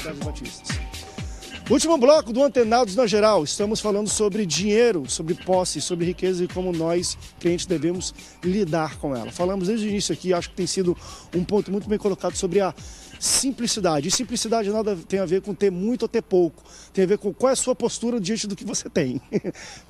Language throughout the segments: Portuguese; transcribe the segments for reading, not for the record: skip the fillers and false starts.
Cidades Batistas. Último bloco do Antenados na Geral. Estamos falando sobre dinheiro, sobre posse, sobre riqueza e como nós, clientes, devemos lidar com ela. Falamos desde o início aqui, acho que tem sido um ponto muito bem colocado sobre a simplicidade. E simplicidade nada tem a ver com ter muito ou ter pouco. Tem a ver com qual é a sua postura diante do que você tem.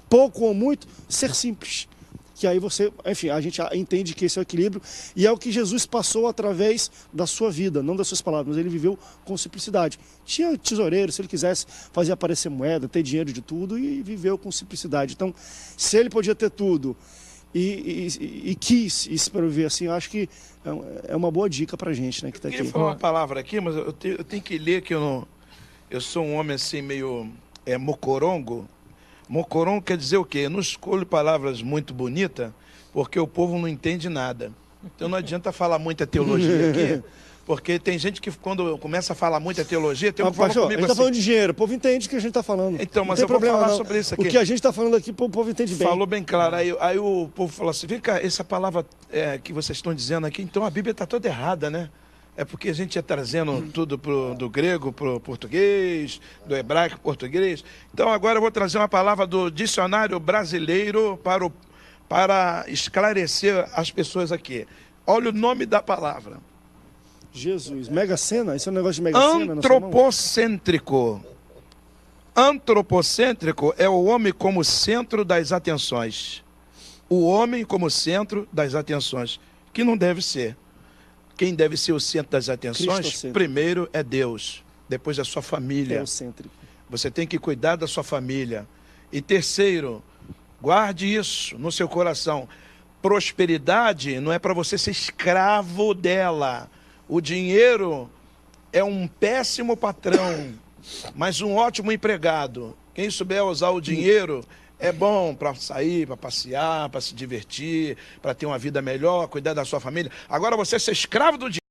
Pouco ou muito, ser simples. Que aí você, enfim, a gente entende que esse é o equilíbrio e é o que Jesus passou através da sua vida, não das suas palavras, mas ele viveu com simplicidade. Tinha tesoureiro, se ele quisesse fazer aparecer moeda, ter dinheiro de tudo e viveu com simplicidade. Então, se ele podia ter tudo e quis se viver assim, eu acho que é uma boa dica pra gente, né, que tá aqui. Eu queria falar uma palavra aqui, mas eu tenho que ler que eu sou um homem assim meio mocorongo. Mocorongo quer dizer o quê? Eu não escolho palavras muito bonitas, porque o povo não entende nada. Então não adianta falar muita teologia aqui, porque tem gente que quando começa a falar muita teologia, tem um que falar comigo a gente tá falando de dinheiro, o povo entende o que a gente está falando. Então, mas eu vou falar sobre isso aqui. O que a gente está falando aqui, o povo entende bem. Falou bem claro. Aí o povo falou assim, vem cá, essa palavra que vocês estão dizendo aqui, então a Bíblia está toda errada, né? É porque a gente ia trazendo tudo do grego para o português, do hebraico para o português. Então agora eu vou trazer uma palavra do dicionário brasileiro para esclarecer as pessoas aqui. Olha o nome da palavra. Jesus, Mega Sena? Isso é um negócio de Mega Sena? Antropocêntrico. Antropocêntrico é o homem como centro das atenções. O homem como centro das atenções, que não deve ser. Quem deve ser o centro das atenções, primeiro é Deus, depois a sua família. Teocêntrico. Você tem que cuidar da sua família. E terceiro, guarde isso no seu coração. Prosperidade não é para você ser escravo dela. O dinheiro é um péssimo patrão, mas um ótimo empregado. Quem souber usar o dinheiro é bom para sair, para passear, para se divertir, para ter uma vida melhor, cuidar da sua família. Agora você ser escravo do dinheiro.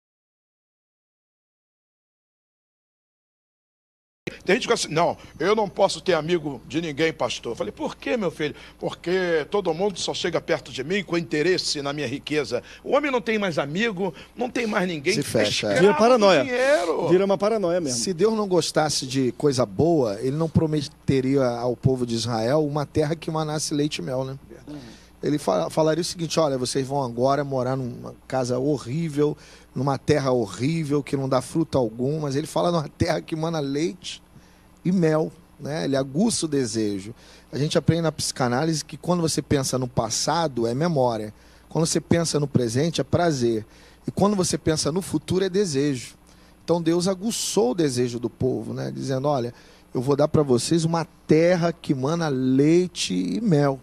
Tem gente que diz assim, não, eu não posso ter amigo de ninguém, pastor. Eu falei, por quê, meu filho? Porque todo mundo só chega perto de mim com interesse na minha riqueza. O homem não tem mais amigo, não tem mais ninguém. Se fecha. Vira paranoia. Vira uma paranoia mesmo. Se Deus não gostasse de coisa boa, ele não prometeria ao povo de Israel uma terra que manasse leite e mel, né? Ele falaria o seguinte, olha, vocês vão agora morar numa casa horrível, numa terra horrível, que não dá fruta algum, mas ele fala numa terra que mana leite e mel, né? Ele aguça o desejo. A gente aprende na psicanálise que quando você pensa no passado é memória, quando você pensa no presente é prazer, e quando você pensa no futuro é desejo. Então Deus aguçou o desejo do povo, né? Dizendo, olha, eu vou dar para vocês uma terra que mana leite e mel.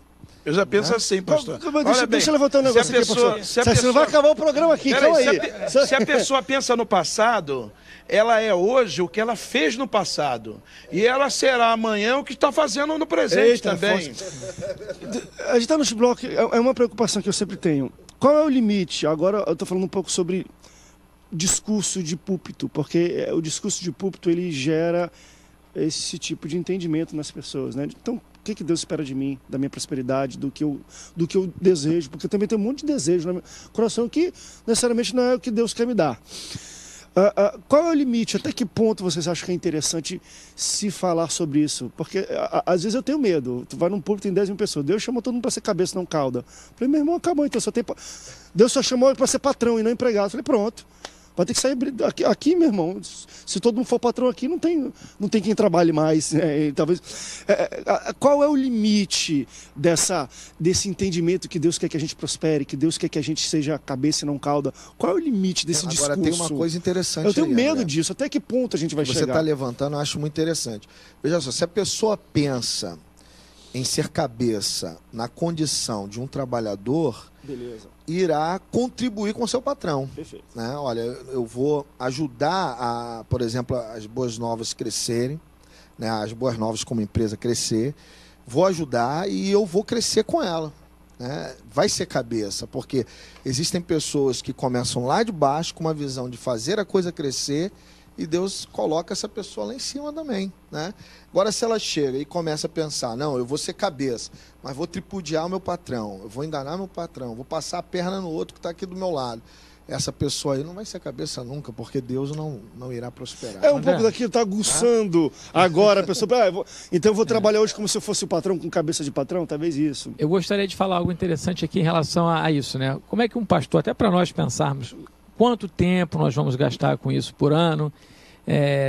Eu já penso assim, pastor. Deixa eu levantar um negócio aqui, pastor. Você não vai acabar o programa aqui, calma aí. Se a pessoa pensa no passado, ela é hoje o que ela fez no passado. E ela será amanhã o que está fazendo no presente também. A gente está nesse bloco, é uma preocupação que eu sempre tenho. Qual é o limite? Agora eu estou falando um pouco sobre discurso de púlpito, porque o discurso de púlpito ele gera esse tipo de entendimento nas pessoas, né? Então, o que Deus espera de mim, da minha prosperidade, do que eu desejo, porque eu também tenho um monte de desejo no meu coração que necessariamente não é o que Deus quer me dar. Qual é o limite? Até que ponto vocês acham que é interessante se falar sobre isso? Porque às vezes eu tenho medo. Tu vai num público, tem 10 mil pessoas. Deus chamou todo mundo para ser cabeça, não cauda. Falei, meu irmão, acabou então. Deus só chamou para ser patrão e não empregado. Falei, pronto. Vai ter que sair aqui, meu irmão. Se todo mundo for patrão aqui, não tem quem trabalhe mais. Talvez. Qual é o limite desse entendimento que Deus quer que a gente prospere, que Deus quer que a gente seja cabeça e não cauda? Qual é o limite desse discurso? Agora tem uma coisa interessante. Eu tenho medo disso. Até que ponto a gente vai chegar? Você está levantando, eu acho muito interessante. Veja só, se a pessoa pensa em ser cabeça na condição de um trabalhador, beleza, irá contribuir com o seu patrão. Perfeito. Né? Olha, eu vou ajudar, por exemplo, as Boas Novas crescerem, né? As Boas Novas como empresa crescer, vou ajudar e eu vou crescer com ela. Né? Vai ser cabeça, porque existem pessoas que começam lá de baixo com uma visão de fazer a coisa crescer e Deus coloca essa pessoa lá em cima também, né? Agora, se ela chega e começa a pensar, não, eu vou ser cabeça, mas vou tripudiar o meu patrão, eu vou enganar meu patrão, vou passar a perna no outro que está aqui do meu lado, essa pessoa aí não vai ser cabeça nunca, porque Deus não irá prosperar. É um pouco daquilo, tá aguçando agora a pessoa. Então eu vou trabalhar hoje como se eu fosse o patrão, com cabeça de patrão, talvez isso. Eu gostaria de falar algo interessante aqui em relação a isso, né? Como é que um pastor, até para nós pensarmos quanto tempo nós vamos gastar com isso por ano,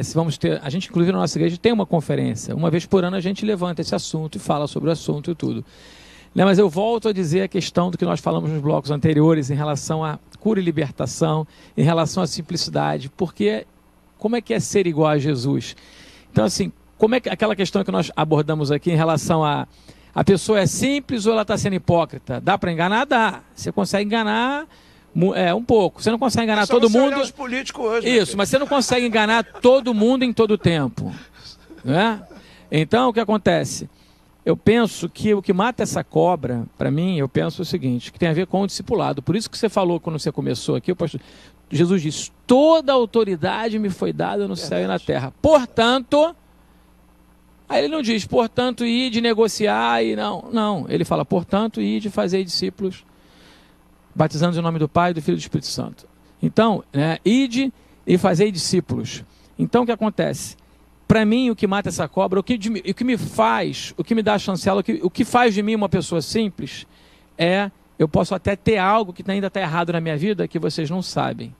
se vamos ter, a gente inclusive na nossa igreja tem uma conferência, uma vez por ano a gente levanta esse assunto e fala sobre o assunto e tudo. Né, mas eu volto a dizer a questão do que nós falamos nos blocos anteriores em relação à cura e libertação, em relação à simplicidade, porque como é que é ser igual a Jesus? Então, assim, como é que aquela questão que nós abordamos aqui em relação a pessoa é simples ou ela está sendo hipócrita? Dá para enganar? Dá. Você consegue enganar um pouco. Você não consegue enganar todo mundo. Os políticos hoje, isso, mas você não consegue enganar todo mundo em todo tempo. Né? Então, o que acontece? Eu penso que o que mata essa cobra, para mim, eu penso o seguinte, que tem a ver com o discipulado. Por isso que você falou, quando você começou aqui, o pastor Jesus disse, toda a autoridade me foi dada no céu e na terra. Portanto, aí ele não diz, portanto, ir de negociar e não. Ele fala, portanto, ir de fazer discípulos, batizando em nome do Pai, do Filho e do Espírito Santo. Então, ide e fazer discípulos. Então, o que acontece? Para mim, o que mata essa cobra, o que me faz, o que me dá a chancela, o que faz de mim uma pessoa simples, eu posso até ter algo que ainda está errado na minha vida, que vocês não sabem.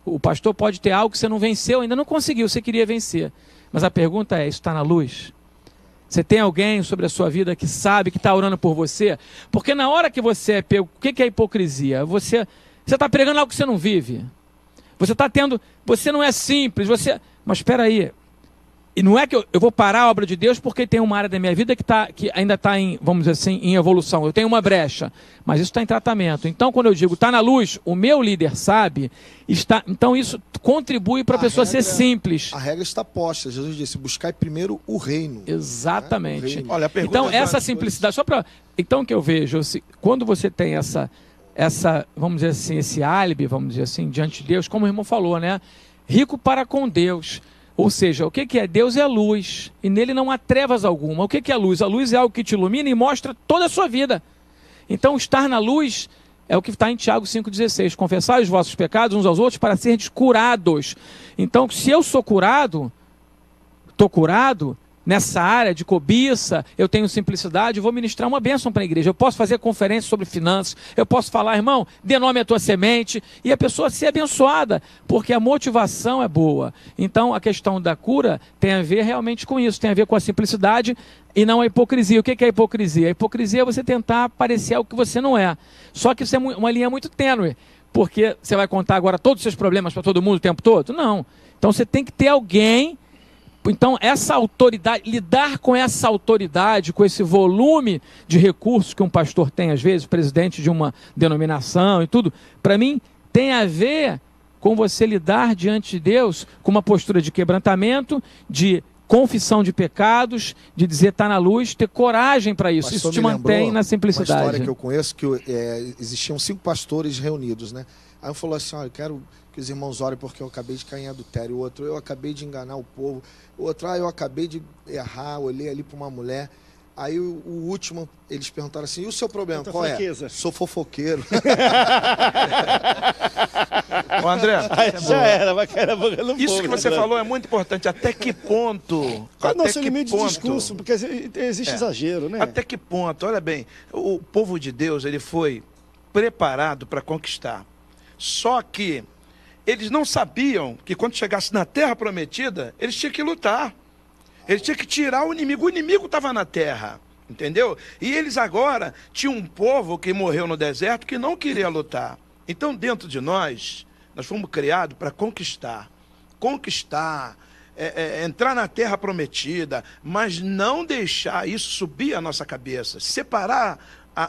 O pastor pode ter algo que você não venceu, ainda não conseguiu, você queria vencer. Mas a pergunta é, isso está na luz? Você tem alguém sobre a sua vida que sabe, que está orando por você? Porque na hora que você é pego, o que é hipocrisia? Você está pregando algo que você não vive. Você não é simples, mas espera aí. E não é que eu vou parar a obra de Deus porque tem uma área da minha vida que ainda está em, vamos dizer assim, em evolução. Eu tenho uma brecha, mas isso está em tratamento. Então, quando eu digo está na luz, o meu líder sabe, então isso contribui para a pessoa ser simples. A regra está posta. Jesus disse, buscai primeiro o reino. Exatamente. Né? O reino. Olha, então, essa simplicidade, então o que eu vejo, quando você tem essa, vamos dizer assim, esse álibi, vamos dizer assim, diante de Deus, como o irmão falou, né? Rico para com Deus. Ou seja, o que é? Deus é luz, e nele não há trevas alguma. O que é a luz? A luz é algo que te ilumina e mostra toda a sua vida. Então, estar na luz é o que está em Tiago 5,16. Confessai os vossos pecados uns aos outros para serdes curados. Então, se eu sou curado, estou curado, nessa área de cobiça, eu tenho simplicidade, eu vou ministrar uma bênção para a igreja. Eu posso fazer conferência sobre finanças, eu posso falar, irmão, dê nome à tua semente, e a pessoa ser abençoada, porque a motivação é boa. Então, a questão da cura tem a ver realmente com isso, tem a ver com a simplicidade e não a hipocrisia. O que é a hipocrisia? A hipocrisia é você tentar parecer algo que você não é. Só que isso é uma linha muito tênue, porque você vai contar agora todos os seus problemas para todo mundo o tempo todo? Não. Então, você tem que ter alguém. Então, essa autoridade, lidar com essa autoridade, com esse volume de recursos que um pastor tem, às vezes, presidente de uma denominação e tudo, para mim, tem a ver com você lidar diante de Deus com uma postura de quebrantamento, de confissão de pecados, de dizer está na luz, ter coragem para isso. Isso te mantém na simplicidade. Uma história que eu conheço, que existiam 5 pastores reunidos, né? Aí um falou assim, olha, eu quero que os irmãos orem porque eu acabei de cair em adultério. O outro, eu acabei de enganar o povo. O outro, eu acabei de errar, olhei ali para uma mulher. Aí o último, eles perguntaram assim, e o seu problema, qual fraqueza. Sou fofoqueiro. Ô, André, já era, vai cair na boca do isso povo, que você né? falou é muito importante. Até que ponto? Qual é o até nosso que limite ponto? de discurso? Porque existe exagero, né? Até que ponto? Olha bem, o povo de Deus, ele foi preparado para conquistar. Só que eles não sabiam que quando chegasse na terra prometida, eles tinham que lutar. Eles tinham que tirar o inimigo estava na terra, entendeu? E eles agora tinham um povo que morreu no deserto que não queria lutar. Então, dentro de nós fomos criados para conquistar, entrar na terra prometida, mas não deixar isso subir a nossa cabeça, separar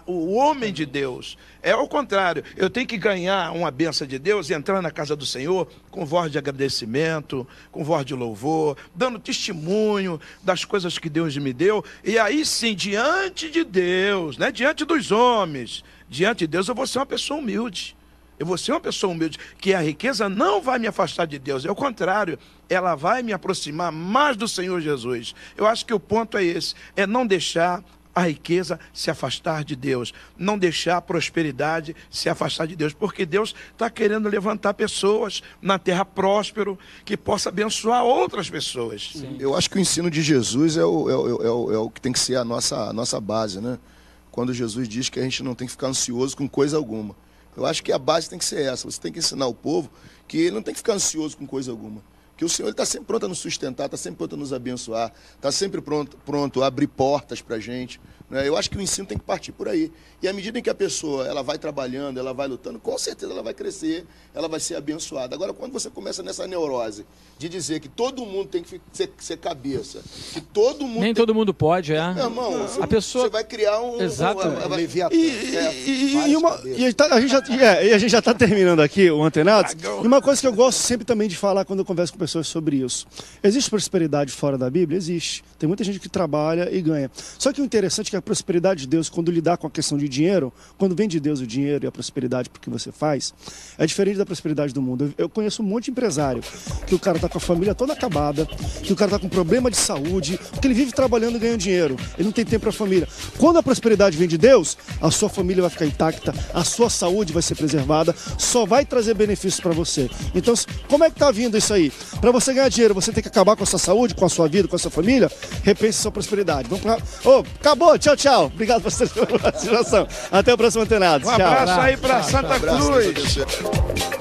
o homem de Deus. É ao contrário, eu tenho que ganhar uma bênção de Deus e entrar na casa do Senhor com voz de agradecimento, com voz de louvor, dando testemunho das coisas que Deus me deu, e aí sim, diante de Deus, né, diante dos homens, diante de Deus eu vou ser uma pessoa humilde. Eu vou ser uma pessoa humilde, que a riqueza não vai me afastar de Deus, é o contrário, ela vai me aproximar mais do Senhor Jesus. Eu acho que o ponto é esse, é não deixar a riqueza se afastar de Deus, não deixar a prosperidade se afastar de Deus, porque Deus está querendo levantar pessoas na terra próspero que possa abençoar outras pessoas. Sim. Eu acho que o ensino de Jesus é o que tem que ser a nossa base, né? Quando Jesus diz que a gente não tem que ficar ansioso com coisa alguma. Eu acho que a base tem que ser essa. Você tem que ensinar o povo que ele não tem que ficar ansioso com coisa alguma. Que o Senhor está sempre pronto a nos sustentar, está sempre pronto a nos abençoar, está sempre pronto a abrir portas para a gente. Né? Eu acho que o ensino tem que partir por aí. E à medida em que a pessoa ela vai trabalhando, ela vai lutando, com certeza ela vai crescer, ela vai ser abençoada. Agora, quando você começa nessa neurose de dizer que todo mundo tem que ser cabeça, que todo mundo... Nem todo mundo pode, Meu irmão, a pessoa... você vai criar um... Exato. A gente já está terminando aqui o Antenados. E uma coisa que eu gosto sempre também de falar quando eu converso com pessoas sobre isso. Existe prosperidade fora da Bíblia? Existe. Tem muita gente que trabalha e ganha. Só que o interessante é que a prosperidade de Deus, quando lidar com a questão de dinheiro, quando vem de Deus o dinheiro e a prosperidade porque você faz, é diferente da prosperidade do mundo. Eu conheço um monte de empresário que o cara está com a família toda acabada, que o cara está com problema de saúde, porque ele vive trabalhando e ganhando dinheiro. Ele não tem tempo para a família. Quando a prosperidade vem de Deus, a sua família vai ficar intacta, a sua saúde vai ser preservada, só vai trazer benefícios para você. Então, como é que está vindo isso aí? Para você ganhar dinheiro, você tem que acabar com a sua saúde, com a sua vida, com a sua família? Repense a sua prosperidade. Vamos pra... Acabou, tchau, tchau. Obrigado por sua participação. Até o próximo Antenados. Um abraço aí para Santa Cruz.